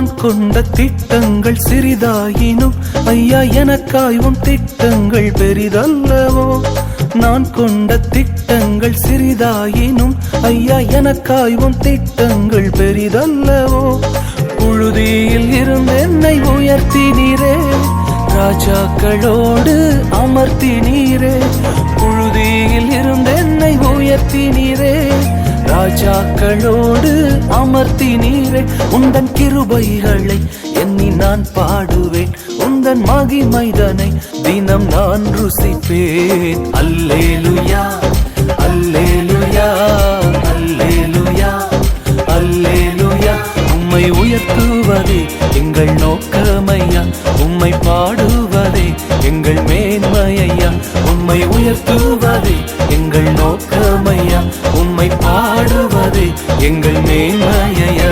நான் கொண்ட திட்டங்கள் சிறிதாயினும் ஐயா எனக்காய் உன் திட்டங்கள் பெரிதல்லவோ. நான் கொண்ட திட்டங்கள் சிறிதாயினும் ஐயா எனக்காய் உன் திட்டங்கள் பெரிதல்லவோ. புழுதியில் இருந்து என்னை உயர்த்தினீரே, ராஜாக்களோடு அமர்த்தினீரே. புழுதியில் இருந்து என்னை உயர்த்தினீரே, ராஜாக்களோடு அமர்த்தினீரே. உந்தன் கிருபைகளை எண்ணி நான் பாடுவேன், உந்தன் மகிமைதனை தினம் நான் ருசிப்பேன். அல்லேலுயா அல்லேலுயா அல்லேலுயா அல்லேலுயா. உம்மை உயர்த்துவதே எங்கள் நோக்கமையா, உம்மை பாடுவதே எங்கள் மேன்மையா. உம்மை உயர்த்துவதே எங்கள் நோக்கமையா, உம்மை பாடுவதே எங்கள் மேன்மையா.